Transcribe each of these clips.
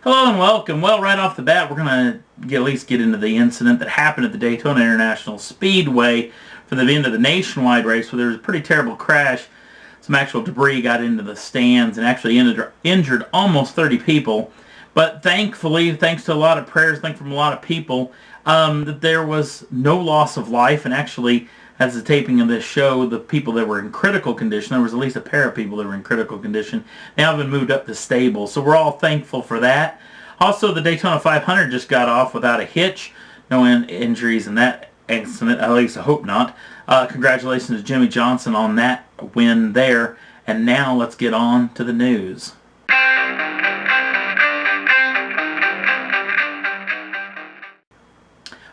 Hello and welcome. Well, right off the bat, we're going to at least get into the incident that happened at the Daytona International Speedway for the end of the nationwide race, where there was a pretty terrible crash. Some actual debris got into the stands and actually injured almost 30 people. But thankfully, thanks to a lot of prayers, thanks from a lot of people, that there was no loss of life. And actually, as the taping of this show, the people that were in critical condition, there was at least a pair of people that were in critical condition, now have been moved up to stable. So we're all thankful for that. Also, the Daytona 500 just got off without a hitch. No injuries in that accident, at least I hope not. Congratulations to Jimmy Johnson on that win there. And now let's get on to the news.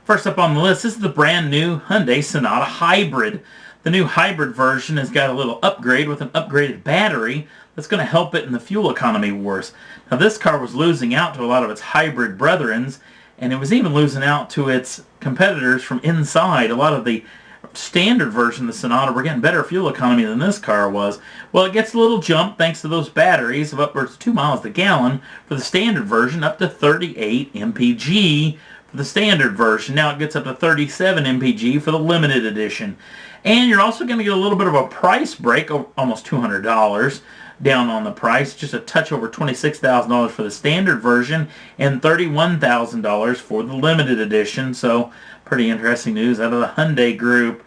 First up on the list, this is the brand new Hyundai Sonata Hybrid. The new hybrid version has got a little upgrade with an upgraded battery that's going to help it in the fuel economy wars. Now, this car was losing out to a lot of its hybrid brethrens, and it was even losing out to its competitors from inside. A lot of the standard version of the Sonata were getting better fuel economy than this car was. Well, it gets a little jump thanks to those batteries of upwards of 2 miles per gallon for the standard version, up to 38 mpg for the standard version. Now it gets up to 37 mpg for the limited edition. And you're also going to get a little bit of a price break, almost $200 down on the price, just a touch over $26,000 for the standard version and $31,000 for the limited edition. So pretty interesting news out of the Hyundai group.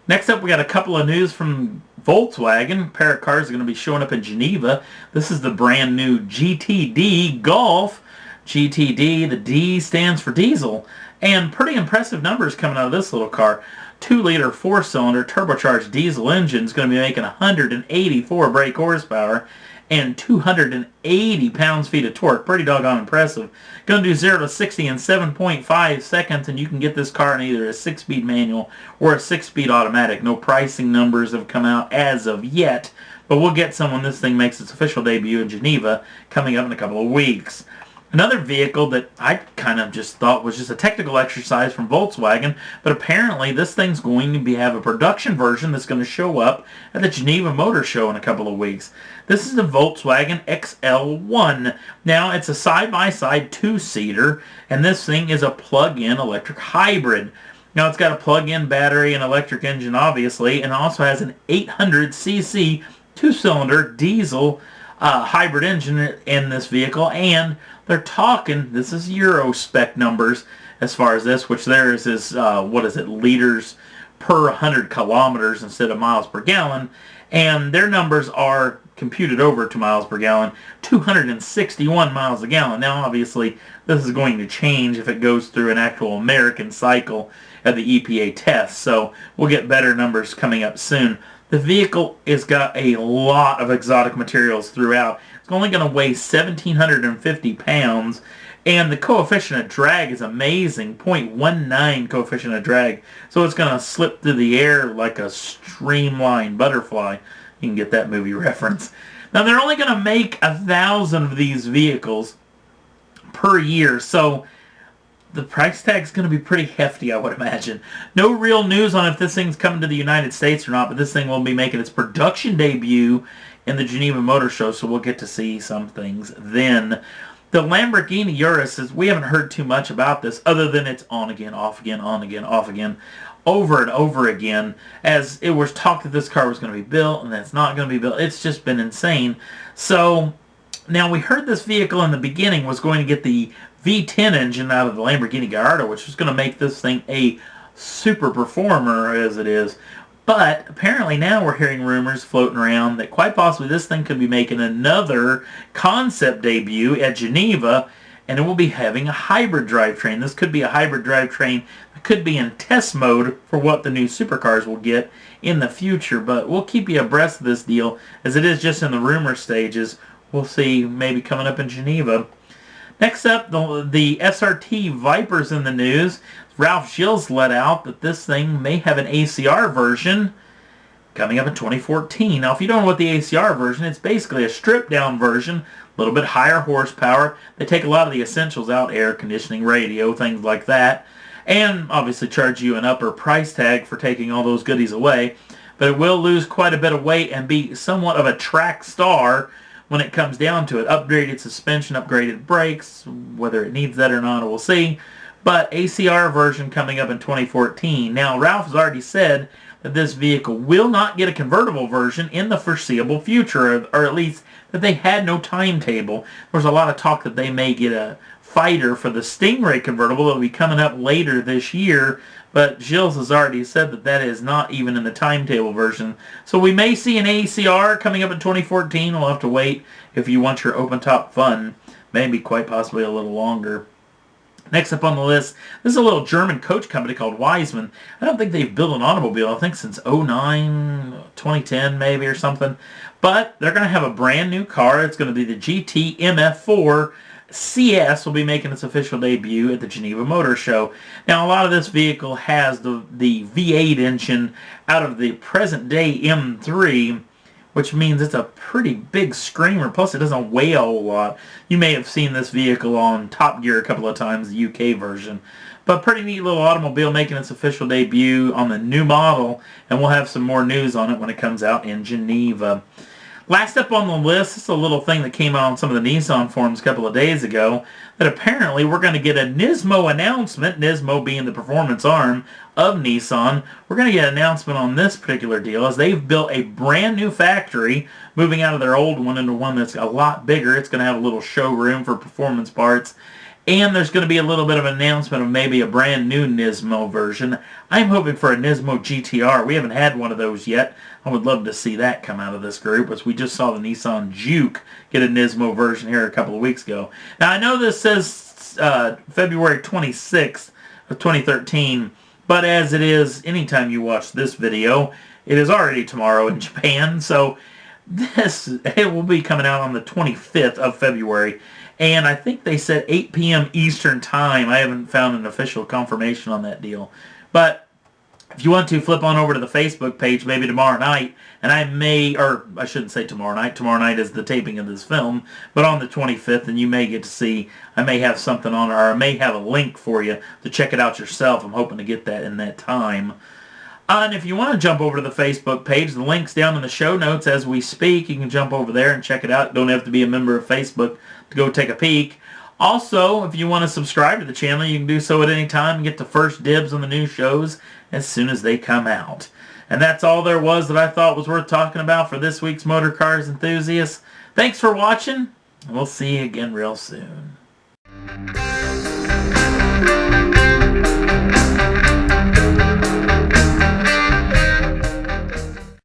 Next up, we got a couple of news from Volkswagen. A pair of cars are going to be showing up in Geneva. This is the brand new GTD Golf. GTD, the D stands for diesel. And pretty impressive numbers coming out of this little car. 2-liter 4-cylinder turbocharged diesel engine is going to be making 184 brake horsepower and 280 pounds-feet of torque. Pretty doggone impressive. Going to do 0 to 60 in 7.5 seconds, and you can get this car in either a 6-speed manual or a 6-speed automatic. No pricing numbers have come out as of yet, but we'll get some when this thing makes its official debut in Geneva coming up in a couple of weeks. Another vehicle that I kind of just thought was just a technical exercise from Volkswagen, but apparently this thing's going to have a production version that's going to show up at the Geneva Motor Show in a couple of weeks. This is the Volkswagen XL1. Now, it's a side-by-side 2-seater, and this thing is a plug-in electric hybrid. Now, it's got a plug-in battery and electric engine, obviously, and also has an 800cc 2-cylinder diesel hybrid engine in this vehicle, and they're talking, this is Euro spec numbers as far as this, which theirs is, liters per 100 kilometers instead of miles per gallon, and their numbers are computed over to miles per gallon, 261 miles a gallon. Now, obviously, this is going to change if it goes through an actual American cycle of the EPA test, so we'll get better numbers coming up soon. The vehicle has got a lot of exotic materials throughout. It's only going to weigh 1,750 pounds, and the coefficient of drag is amazing, 0.19 coefficient of drag. So it's going to slip through the air like a streamlined butterfly. You can get that movie reference. Now, they're only going to make 1,000 of these vehicles per year, so the price tag is going to be pretty hefty, I would imagine. No real news on if this thing's coming to the United States or not, but this thing will be making its production debut in the Geneva Motor Show, so we'll get to see some things then. The Lamborghini Urus, we haven't heard too much about this, other than it's on again, off again, on again, off again, over and over again, as it was talked that this car was going to be built, and that it's not going to be built. It's just been insane. So, now we heard this vehicle in the beginning was going to get the V10 engine out of the Lamborghini Gallardo, which was going to make this thing a super performer as it is. But apparently now we're hearing rumors floating around that quite possibly this thing could be making another concept debut at Geneva, and it will be having a hybrid drivetrain. This could be a hybrid drivetrain that could be in test mode for what the new supercars will get in the future. But we'll keep you abreast of this deal, as it is just in the rumor stages. We'll see maybe coming up in Geneva. Next up, the SRT Viper's in the news. Ralph Gilles let out that this thing may have an ACR version coming up in 2014. Now, if you don't know what the ACR version is, it's basically a stripped-down version, a little bit higher horsepower. They take a lot of the essentials out, air conditioning, radio, things like that, and obviously charge you an upper price tag for taking all those goodies away. But it will lose quite a bit of weight and be somewhat of a track star when it comes down to it. Upgraded suspension, upgraded brakes, whether it needs that or not, we'll see. But ACR version coming up in 2014. Now, Ralph has already said that this vehicle will not get a convertible version in the foreseeable future, or at least that they had no timetable. There's a lot of talk that they may get a fighter for the Stingray convertible that will be coming up later this year, but Gilles has already said that that is not even in the timetable version. So we may see an ACR coming up in 2014. We'll have to wait if you want your open-top fun. Maybe quite possibly a little longer. Next up on the list, this is a little German coach company called Wiesmann. I don't think they've built an automobile, I think since 2009, 2010 maybe or something. But they're going to have a brand new car. It's going to be the GT MF4 CS will be making its official debut at the Geneva Motor Show. Now, a lot of this vehicle has the V8 engine out of the present-day M3, which means it's a pretty big screamer. Plus, it doesn't weigh a whole lot. You may have seen this vehicle on Top Gear a couple of times, the UK version. But pretty neat little automobile making its official debut on the new model, and we'll have some more news on it when it comes out in Geneva. Last up on the list, this is a little thing that came out on some of the Nissan forums a couple of days ago, that apparently we're going to get a Nismo announcement, Nismo being the performance arm of Nissan. We're going to get an announcement on this particular deal as they've built a brand new factory, moving out of their old one into one that's a lot bigger. It's going to have a little showroom for performance parts. And there's going to be a little bit of an announcement of maybe a brand new Nismo version. I'm hoping for a Nismo GTR. We haven't had one of those yet. I would love to see that come out of this group, as we just saw the Nissan Juke get a Nismo version here a couple of weeks ago. Now, I know this says February 26th of 2013, but as it is anytime you watch this video, it is already tomorrow in Japan, so it will be coming out on the 25th of February. And I think they said 8 p.m. Eastern Time. I haven't found an official confirmation on that deal. But if you want to, flip on over to the Facebook page maybe tomorrow night, and I may, or I shouldn't say tomorrow night. Tomorrow night is the taping of this film. But on the 25th, and you may get to see, I may have something on it, or I may have a link for you to check it out yourself. I'm hoping to get that in that time. And if you want to jump over to the Facebook page, the link's down in the show notes as we speak. You can jump over there and check it out. You don't have to be a member of Facebook to go take a peek. Also, if you want to subscribe to the channel, you can do so at any time and get the first dibs on the new shows as soon as they come out. And that's all there was that I thought was worth talking about for this week's Motor Cars Enthusiasts. Thanks for watching, and we'll see you again real soon.